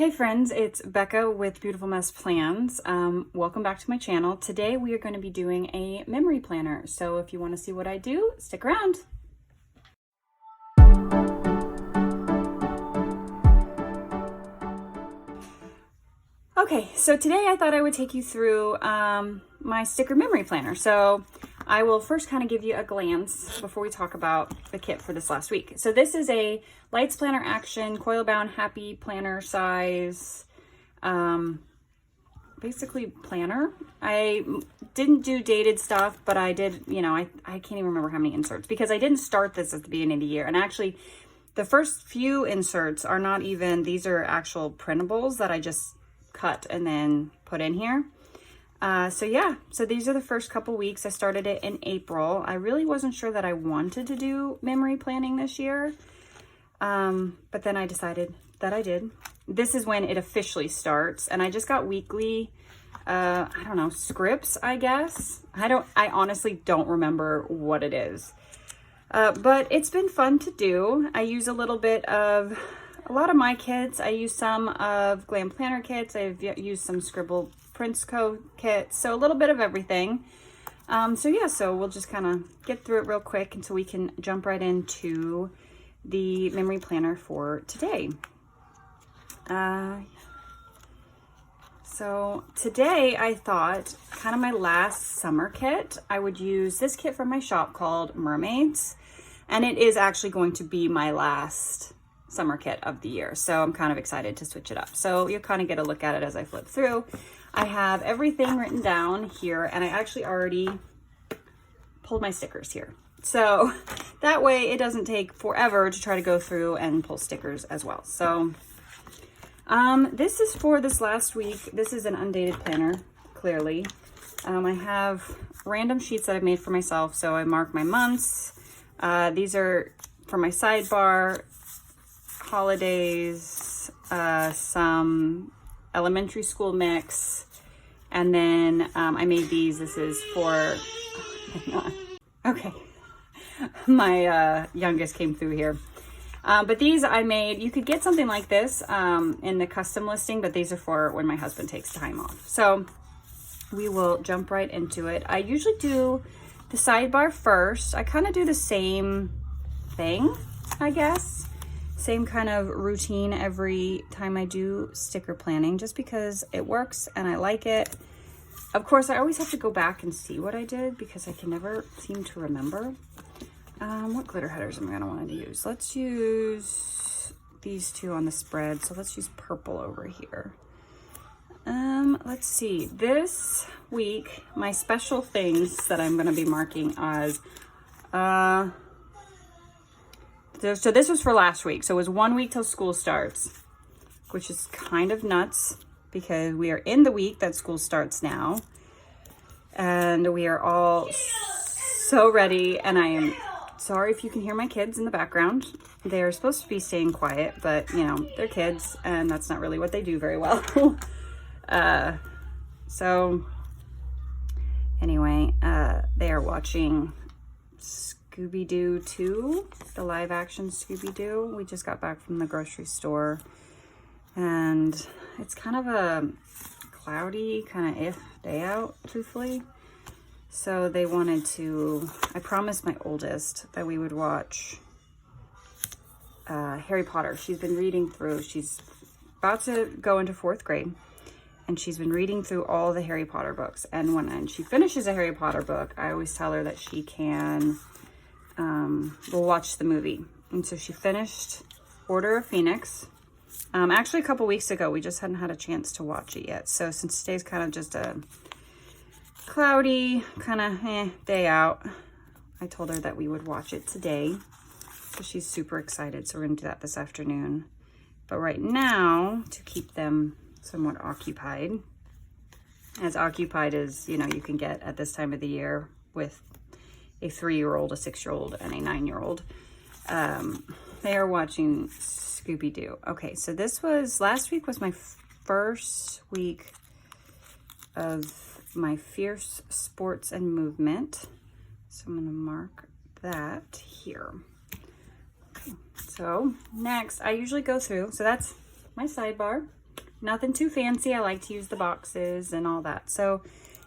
Hey friends, it's Becca with Beautiful Mess Plans. Welcome back to my channel. Today we are going to be doing a memory planner. So if you want to see what I do, stick around. Okay, so today I thought I would take you through my sticker memory planner. So I will first kind of give you a glance before we talk about the kit for this last week. So this is a Lights Planner Action Coil Bound Happy Planner size, basically planner. I didn't do dated stuff, but I did, I can't even remember how many inserts because I didn't start this at the beginning of the year. And actually the first few inserts are not even, these are actual printables that I just cut and then put in here. So these are the first couple weeks. I started it in April. I really wasn't sure that I wanted to do memory planning this year. But then I decided that I did. This is when it officially starts, and I just got weekly, scripts, I guess. I honestly don't remember what it is. But it's been fun to do. I use a lot of my kits. I use some of Glam Planner kits. I've used some Scribble Prince Co kits. So a little bit of everything. So we'll just kind of get through it real quick until we can jump right into the memory planner for today. So today I thought kind of my last summer kit, I would use this kit from my shop called Mermaids. And it is actually going to be my last summer kit of the year. So I'm kind of excited to switch it up. So you'll kind of get a look at it as I flip through. I have everything written down here, and I actually already pulled my stickers here. So that way it doesn't take forever to try to go through and pull stickers as well. So this is for this last week. This is an undated planner, clearly. I have random sheets that I've made for myself. So I mark my months. These are for my sidebar, holidays, some elementary school mix, and then I made these. This is for, okay, my youngest came through here. But these I made, you could get something like this in the custom listing, but these are for when my husband takes time off. So we will jump right into it. I usually do the sidebar first. I kind of do the same thing, I guess. Same kind of routine every time I do sticker planning, just because it works and I like it. Of course, I always have to go back and see what I did because I can never seem to remember. What glitter headers am I going to want to use? Let's use these two on the spread. So let's use purple over here. Let's see. This week, my special things that I'm going to be marking as... So this was for last week. So it was 1 week till school starts, which is kind of nuts because we are in the week that school starts now. And we are all so ready. And I am sorry if you can hear my kids in the background. They're supposed to be staying quiet, but they're kids and that's not really what they do very well. So anyway, they are watching Scooby-Doo 2, the live action Scooby-Doo. We just got back from the grocery store and it's kind of a cloudy kind of day out, truthfully. So they wanted to, I promised my oldest that we would watch Harry Potter. She's been reading through, she's about to go into 4th grade. And she's been reading through all the Harry Potter books. And when she finishes a Harry Potter book, I always tell her that she can, we'll watch the movie. And so she finished Order of Phoenix. Actually, a couple weeks ago, we just hadn't had a chance to watch it yet. So since today's kind of just a cloudy kind of day out, I told her that we would watch it today. So she's super excited. So we're going to do that this afternoon. But right now, to keep them somewhat occupied, as occupied as you can get at this time of the year with a 3-year-old, a 6-year-old, and a 9-year-old, they are watching Scooby-Doo. Okay, so last week was my first week of my Fierce Sports and Movement, so I'm going to mark that here. Okay, so next I usually go through, so that's my sidebar. nothing too fancy. I like to use the boxes and all that. So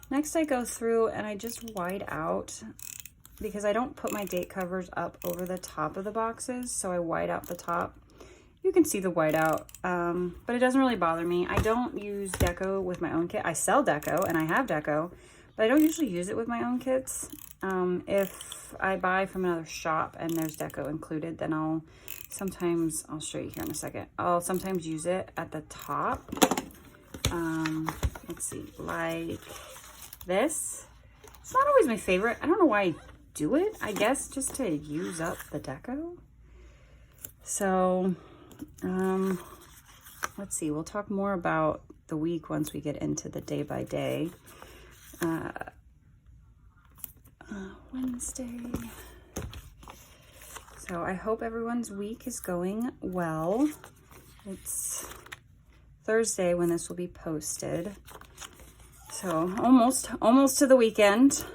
next I go through and I just wide out because I don't put my date covers up over the top of the boxes. So I wide out the top. You can see the whiteout, but it doesn't really bother me. I don't use deco with my own kit. I sell deco and I have deco, but I don't usually use it with my own kits. If I buy from another shop and there's deco included, then I'll show you here in a second. I'll sometimes use it at the top. Let's see, like this. It's not always my favorite. I don't know why I do it. I guess just to use up the deco. So, let's see, we'll talk more about the week once we get into the day by day. Wednesday. So I hope everyone's week is going well. It's Thursday when this will be posted. So almost to the weekend.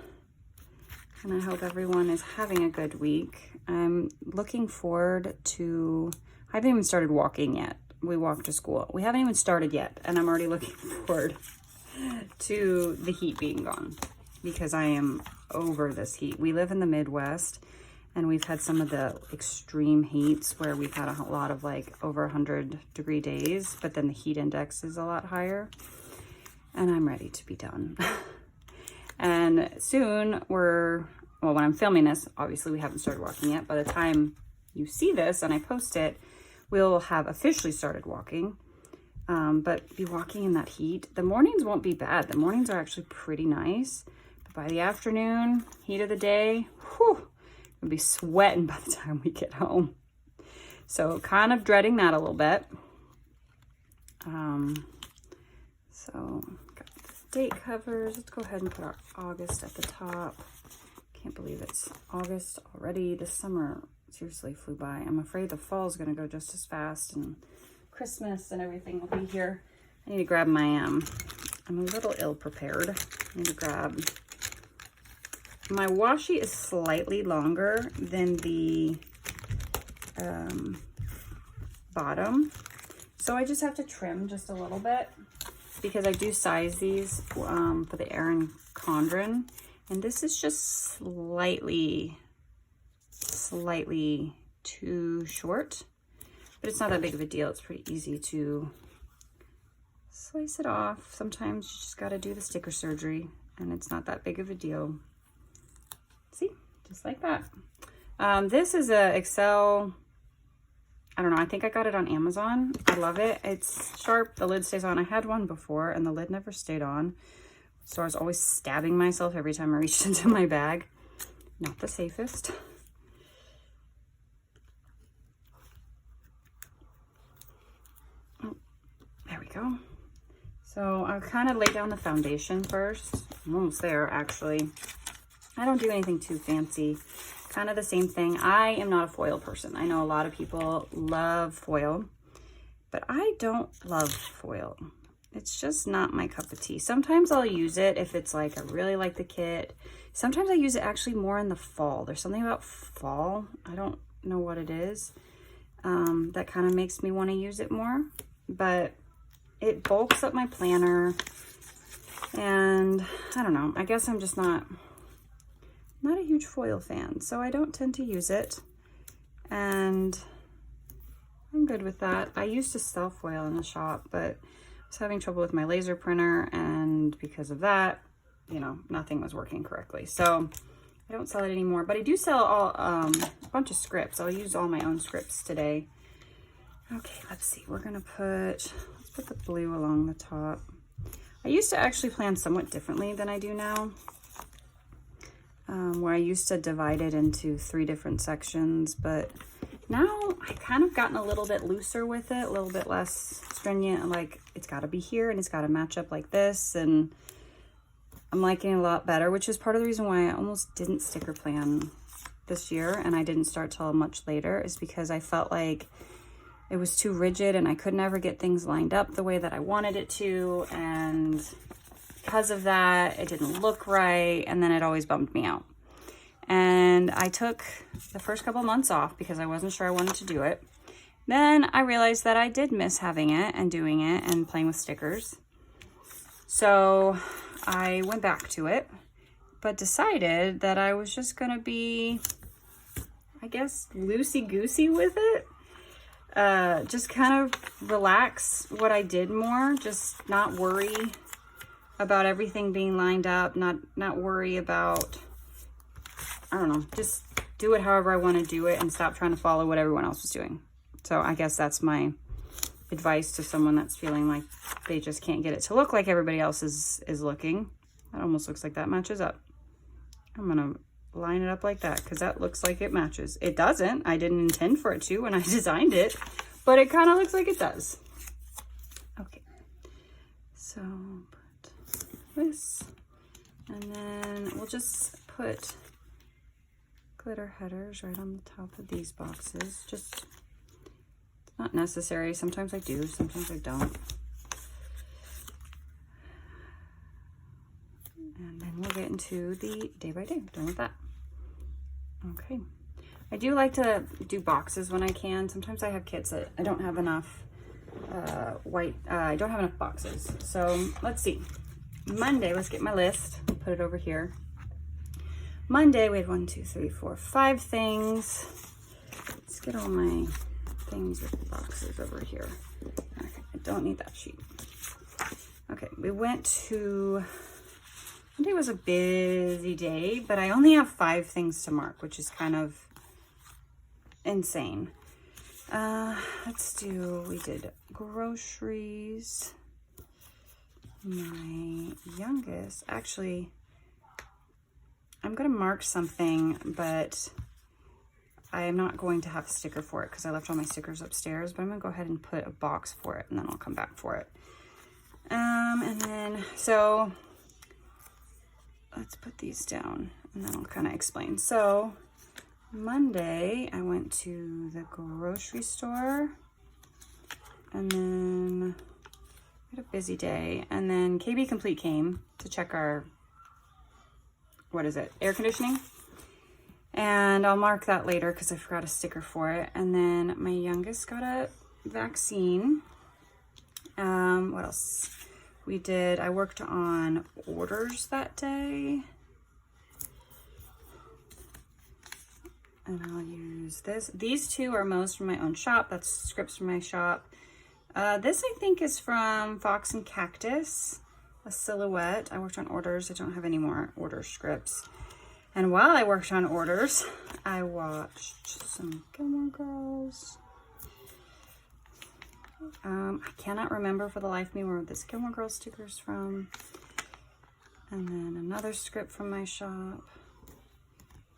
And I hope everyone is having a good week. I'm looking forward to, I haven't even started walking yet. We walk to school. We haven't even started yet. And I'm already looking forward to the heat being gone because I am over this heat. We live in the Midwest and we've had some of the extreme heats where we've had a lot of like over 100-degree days, but then the heat index is a lot higher and I'm ready to be done. And soon well, when I'm filming this, obviously we haven't started walking yet. By the time you see this and I post it, we'll have officially started walking. But be walking in that heat. The mornings won't be bad. The mornings are actually pretty nice. But by the afternoon, heat of the day, whew, we'll be sweating by the time we get home. So kind of dreading that a little bit. So got the date covers. Let's go ahead and put our August at the top. Can't believe it's August already. This summer seriously flew by. I'm afraid the fall is going to go just as fast and Christmas and everything will be here. I need to grab my, I'm a little ill prepared. I need to grab, my washi is slightly longer than the bottom. So I just have to trim just a little bit because I do size these for the Erin Condren. And this is just slightly too short, but it's not that big of a deal. It's pretty easy to slice it off. Sometimes you just got to do the sticker surgery and it's not that big of a deal. See, just like that. This is a Excel, I don't know, I think I got it on Amazon. I love it. It's sharp, the lid stays on. I had one before and the lid never stayed on. So I was always stabbing myself every time I reached into my bag. Not the safest. Oh, there we go. So I'll kind of lay down the foundation first. I'm almost there, actually. I don't do anything too fancy. Kind of the same thing. I am not a foil person. I know a lot of people love foil, but I don't love foil. It's just not my cup of tea. Sometimes I'll use it if it's like, I really like the kit. Sometimes I use it actually more in the fall. There's something about fall, I don't know what it is, that kind of makes me want to use it more. But it bulks up my planner. And I don't know, I guess I'm just not a huge foil fan. So I don't tend to use it. And I'm good with that. I used to sell foil in the shop, but I was having trouble with my laser printer, and because of that, you know, nothing was working correctly. So I don't sell it anymore, but I do sell a bunch of scripts. I'll use all my own scripts today. Okay, let's see. Let's put the blue along the top. I used to actually plan somewhat differently than I do now, where I used to divide it into 3 different sections, but now I've kind of gotten a little bit looser with it, a little bit less stringent. Like, it's got to be here and it's got to match up like this, and I'm liking it a lot better, which is part of the reason why I almost didn't sticker plan this year and I didn't start till much later, is because I felt like it was too rigid and I could never get things lined up the way that I wanted it to, and because of that, it didn't look right, and then it always bummed me out. And I took the first couple months off because I wasn't sure I wanted to do it. Then I realized that I did miss having it and doing it and playing with stickers. So I went back to it, but decided that I was just gonna be, I guess, loosey-goosey with it. Just kind of relax what I did more, just not worry about everything being lined up, not worry about, I don't know, just do it however I want to do it and stop trying to follow what everyone else was doing. So I guess that's my advice to someone that's feeling like they just can't get it to look like everybody else is looking. That almost looks like that matches up. I'm gonna line it up like that because that looks like it matches. It doesn't. I didn't intend for it to when I designed it, but it kind of looks like it does. Okay, so put this, and then we'll just put glitter headers right on the top of these boxes. Just not necessary. Sometimes I do, sometimes I don't. And then we'll get into the day by day. Done with that. Okay. I do like to do boxes when I can. Sometimes I have kits that I don't have enough I don't have enough boxes. So let's see. Monday, let's get my list. Put it over here. Monday, we had 1, 2, 3, 4, 5 things. Let's get all my things with the boxes over here. Okay, I don't need that sheet. Okay, we went to, Monday was a busy day, but I only have 5 things to mark, which is kind of insane. Let's do, we did groceries. My youngest, actually, I'm going to mark something, but I am not going to have a sticker for it because I left all my stickers upstairs, but I'm going to go ahead and put a box for it, and then I'll come back for it. And then, so let's put these down, and then I'll kind of explain. So Monday, I went to the grocery store, and then we had a busy day, and then KB Complete came to check our, what is it, air conditioning? And I'll mark that later because I forgot a sticker for it. And then my youngest got a vaccine. What else? We did, I worked on orders that day. And I'll use this. These two are most from my own shop. That's scripts from my shop. This I think is from Fox and Cactus, a silhouette. I worked on orders. I don't have any more order scripts. And while I worked on orders, I watched some Gilmore Girls. I cannot remember for the life of me where this Gilmore Girls sticker's from. And then another script from my shop.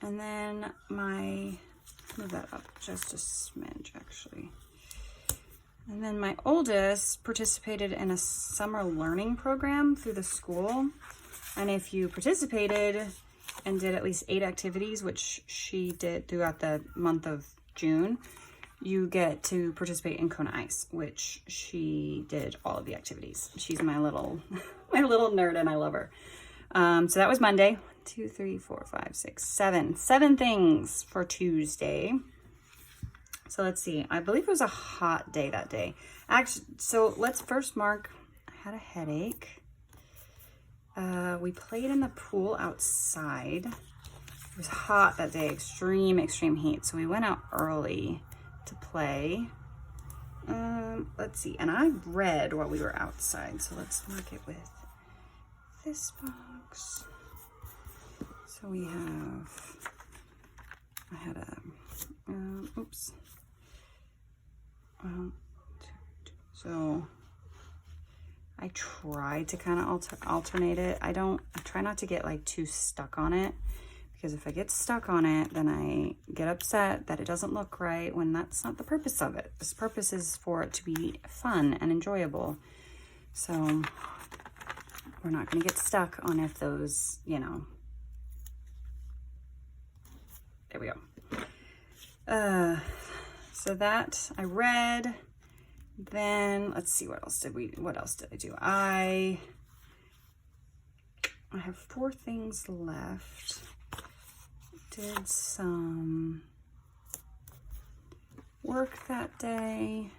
And then move that up just a smidge actually. And then my oldest participated in a summer learning program through the school. And if you participated and did at least 8 activities, which she did throughout the month of June, you get to participate in Kona Ice, which she did all of the activities. She's my little nerd, and I love her. So that was Monday. 1, 2, 3, 4, 5, 6, 7. 7 things for Tuesday. So let's see. I believe it was a hot day that day. Actually, so let's first mark, I had a headache. We played in the pool outside. It was hot that day, extreme heat. So we went out early to play. Let's see. And I read while we were outside. So let's mark it with this box. So we have, I had a, oops. So I try to kind of alternate it. I try not to get like too stuck on it, because if I get stuck on it, then I get upset that it doesn't look right, when that's not the purpose of it. This purpose is for it to be fun and enjoyable. So we're not going to get stuck on if those, you know, there we go. So that I read. Then let's see, what else did I do? I have 4 things left. Did some work that day.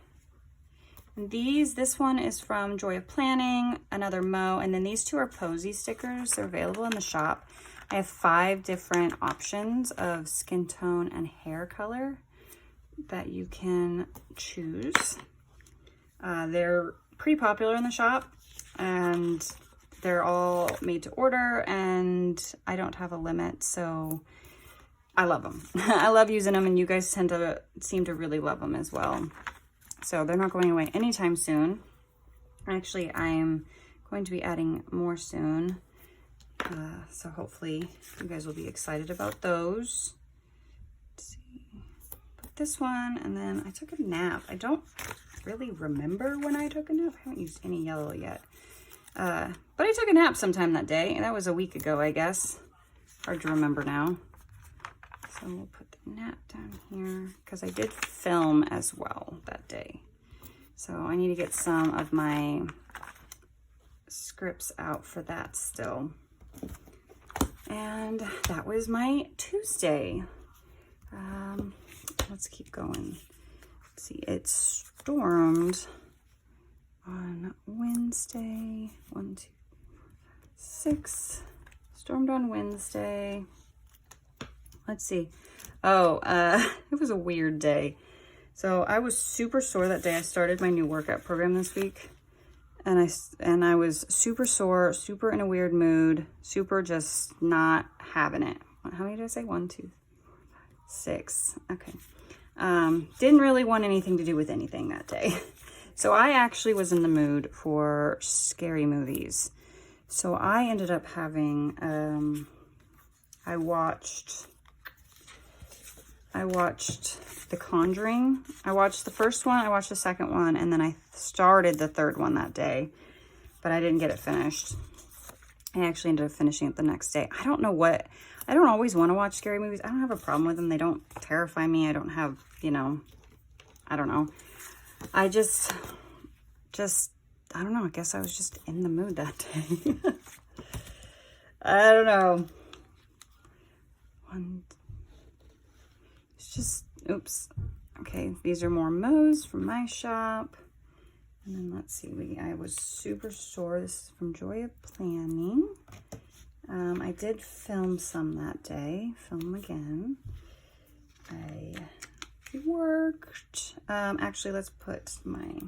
And this one is from Joy of Planning, another Mo, and then these two are Posy stickers. They're available in the shop. I have 5 different options of skin tone and hair color that you can choose. They're pretty popular in the shop, and they're all made to order, and I don't have a limit, so I love them. I love using them, and you guys seem to really love them as well. So they're not going away anytime soon. Actually, I'm going to be adding more soon. So hopefully you guys will be excited about those. Let's see. Put this one, and then I took a nap. I don't really remember when I took a nap. I haven't used any yellow yet. But I took a nap sometime that day. That was a week ago, I guess. Hard to remember now. So we'll put the nap down here because I did film as well that day. So I need to get some of my scripts out for that still. And that was my Tuesday. Let's keep going. Let's see, it stormed on Wednesday. 1, 2, 6. Stormed on Wednesday. Let's see. Oh, it was a weird day. So I was super sore that day. I started my new workout program this week, and I was super sore, super in a weird mood, super just not having it. How many did I say? 1, 2, 3, 4, 5, 6. Okay. Didn't really want anything to do with anything that day. So I actually was in the mood for scary movies. So I ended up having, I watched The Conjuring. I watched the first one, I watched the second one, and then I started the third one that day, but I didn't get it finished. I actually ended up finishing it the next day. I don't always want to watch scary movies. I don't have a problem with them. They don't terrify me. I don't have, I don't know. I just, I don't know. I guess I was just in the mood that day. I don't know. It's just, oops. Okay, these are more Mo's from my shop. And then let's see, I was super sore. This is from Joy of Planning. I did film some that day, film again. I worked, actually let's put my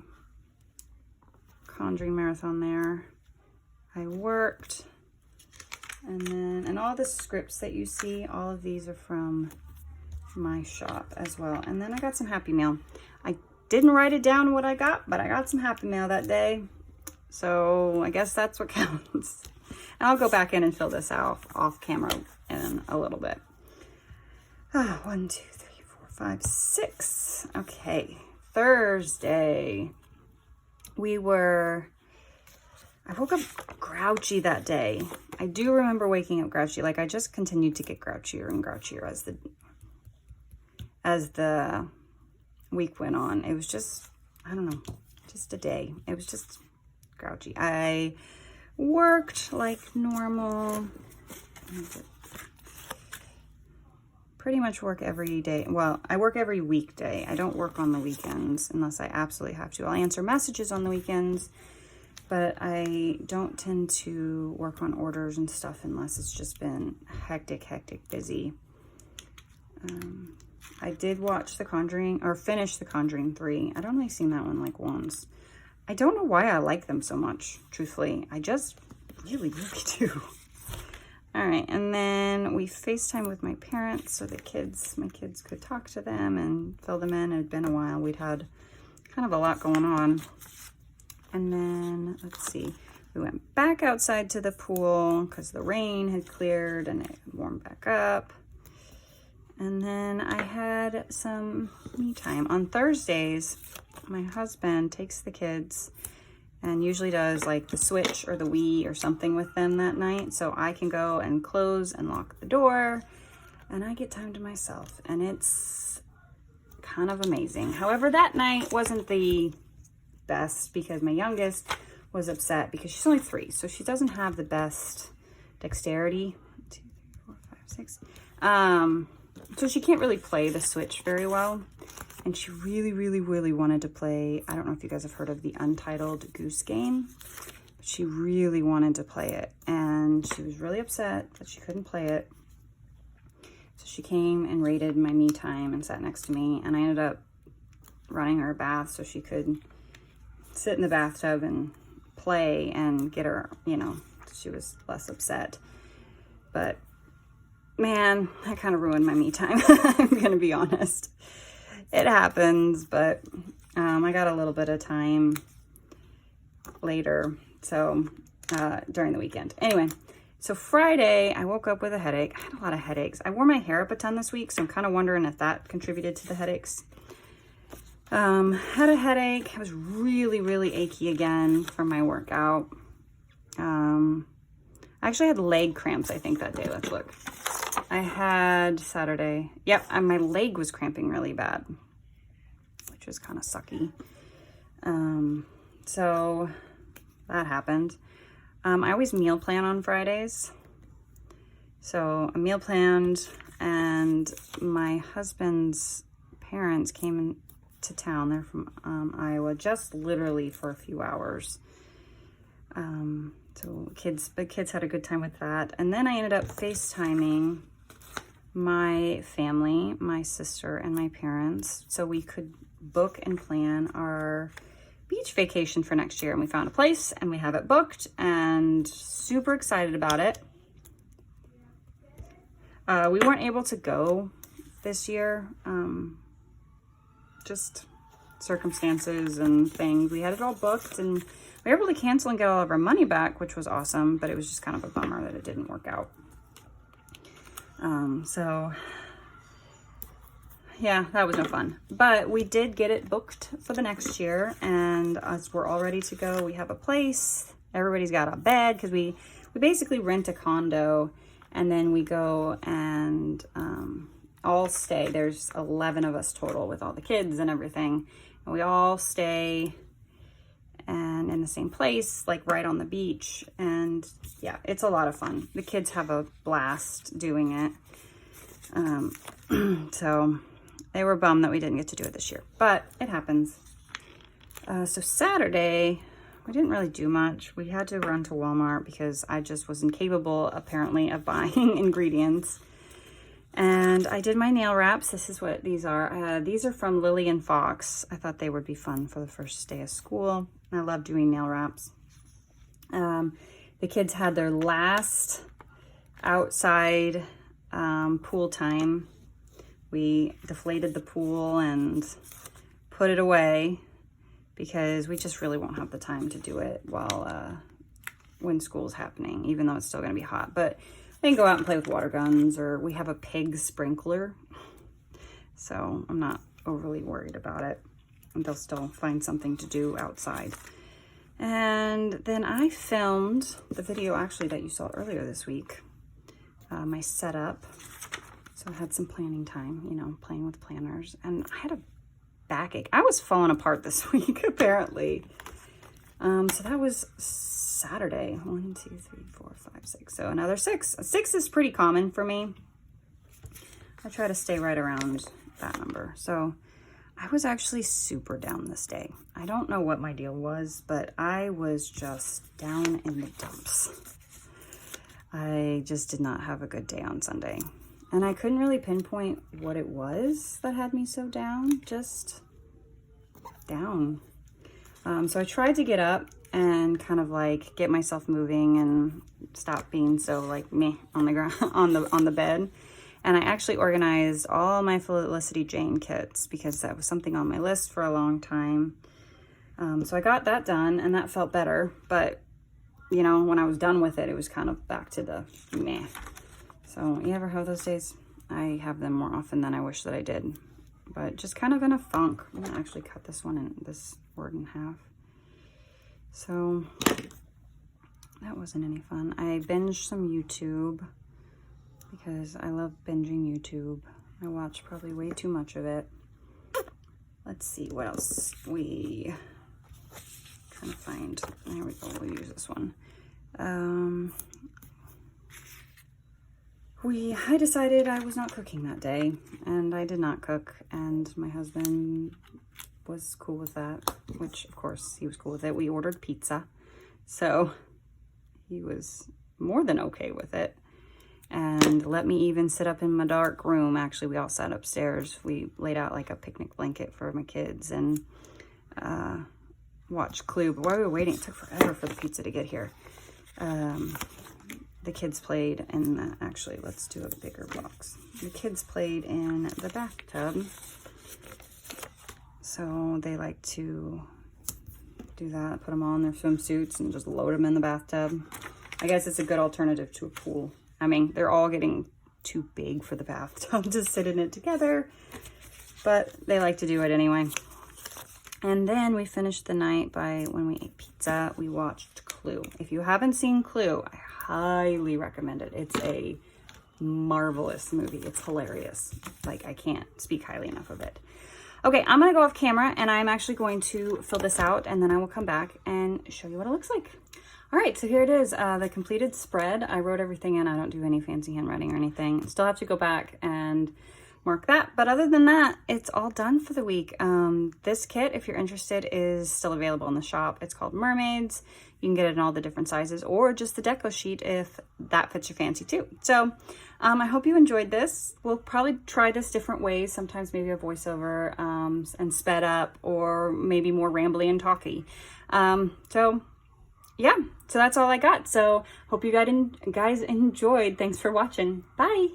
Conjuring Marathon there. I worked, and all the scripts that you see, all of these are from my shop as well. And then I got some Happy Mail. I didn't write it down what I got, but I got some Happy Mail that day. So I guess that's what counts. And I'll go back in and fill this out off camera in a little bit. 1, 2, 3, 4, 5, 6. Okay, Thursday. I woke up grouchy that day. I do remember waking up grouchy. Like, I just continued to get grouchier and grouchier as the week went on. It was just, I don't know, just a day. It was just grouchy. I worked like normal. Pretty much work every day. Well, I work every weekday. I don't work on the weekends unless I absolutely have to. I'll answer messages on the weekends, but I don't tend to work on orders and stuff unless it's just been hectic busy. I did watch The Conjuring, or finish The Conjuring 3. I'd only seen that one like once. I don't know why I like them so much, truthfully. I just really do. All right, and then we FaceTime with my parents so my kids could talk to them and fill them in. It had been a while. We'd had kind of a lot going on. And then, let's see, we went back outside to the pool because the rain had cleared and it warmed back up. And then I had some me time. On Thursdays, my husband takes the kids and usually does like the Switch or the Wii or something with them that night. So I can go and close and lock the door and I get time to myself. And it's kind of amazing. However, that night wasn't the best because my youngest was upset because she's only 3. So she doesn't have the best dexterity. 1, 2, 3, 4, 5, 6. So she can't really play the Switch very well. and she really, really, really wanted to play. I don't know if you guys have heard of the Untitled Goose Game. But she really wanted to play it, and she was really upset that she couldn't play it. So she came and raided my me time and sat next to me, and I ended up running her a bath so she could sit in the bathtub and play and get her, you know, she was less upset. But man, that kind of ruined my me time. I'm gonna be honest. It happens, but I got a little bit of time later, so during the weekend. Anyway, so Friday, I woke up with a headache. I had a lot of headaches. I wore my hair up a ton this week, so I'm kind of wondering if that contributed to the headaches. Had a headache. I was really, really achy again from my workout. I actually had leg cramps, I think, that day. Let's look. I had Saturday. Yep, and my leg was cramping really bad, which was kind of sucky. So that happened. I always meal plan on Fridays. So I meal planned, and my husband's parents came to town. They're from Iowa, just literally for a few hours. So the kids had a good time with that. And then I ended up FaceTiming my family, my sister and my parents, so we could book and plan our beach vacation for next year. And we found a place and we have it booked, and super excited about it. We weren't able to go this year. Just circumstances and things. We had it all booked, and we were able to cancel and get all of our money back, which was awesome, but it was just kind of a bummer that it didn't work out. So yeah, that was no fun, but we did get it booked for the next year, and us, we're all ready to go. We have a place, everybody's got a bed, because we basically rent a condo, and then we go and all stay. There's 11 of us total with all the kids and everything, and we all stay and in the same place, like right on the beach. And yeah, it's a lot of fun. The kids have a blast doing it. So they were bummed that we didn't get to do it this year, but it happens. So Saturday, we didn't really do much. We had to run to Walmart because I just was incapable, apparently, of buying ingredients. And I did my nail wraps. This is what these are. These are from Lily and Fox. I thought they would be fun for the first day of school. I love doing nail wraps. The kids had their last outside pool time. We deflated the pool and put it away because we just really won't have the time to do it while when school's happening, even though it's still going to be hot. But they can go out and play with water guns, or we have a pig sprinkler, so I'm not overly worried about it. And they'll still find something to do outside. And then I filmed the video actually that you saw earlier this week, my setup. So I had some planning time, you know, playing with planners, and I had a backache. I was falling apart this week, apparently. So that was Saturday. 1, 2, 3, 4, 5, 6. So another 6. 6 is pretty common for me. I try to stay right around that number. So I was actually super down this day. I don't know what my deal was, but I was just down in the dumps. I just did not have a good day on Sunday. And I couldn't really pinpoint what it was that had me so down, just down. So I tried to get up and kind of like get myself moving and stop being so like meh on the ground, on the bed. And I actually organized all my Felicity Jane kits because that was something on my list for a long time. So I got that done, and that felt better. But, you know, when I was done with it, it was kind of back to the meh. So you ever have those days? I have them more often than I wish that I did. But just kind of in a funk. I'm going to actually cut this word in half. So that wasn't any fun. I binged some YouTube because I love binging YouTube. I watch probably way too much of it. Let's see what else trying to find. There we go. We'll use this one. I decided I was not cooking that day, and I did not cook, and my husband was cool with that, which of course he was cool with it. We ordered pizza, so he was more than okay with it, and let me even sit up in my dark room. Actually, we all sat upstairs. We laid out like a picnic blanket for my kids and watched Clue. But while we were waiting, it took forever for the pizza to get here. The kids played in actually, let's do a bigger box. The kids played in the bathtub. So they like to do that, put them on their swimsuits and just load them in the bathtub. I guess it's a good alternative to a pool. I mean, they're all getting too big for the bathtub to sit in it together, but they like to do it anyway. And then we finished the night by, when we ate pizza, we watched Clue. If you haven't seen Clue, I highly recommend it. It's a marvelous movie. It's hilarious. Like, I can't speak highly enough of it. Okay, I'm gonna go off camera and I'm actually going to fill this out, and then I will come back and show you what it looks like. All right, so here it is, the completed spread. I wrote everything in. I don't do any fancy handwriting or anything. Still have to go back and mark that. But other than that, it's all done for the week. This kit, if you're interested, is still available in the shop. It's called Mermaids. You can get it in all the different sizes, or just the deco sheet if that fits your fancy too. So I hope you enjoyed this. We'll probably try this different ways. Sometimes maybe a voiceover and sped up, or maybe more rambly and talky. So yeah, so that's all I got. So hope you guys enjoyed. Thanks for watching. Bye.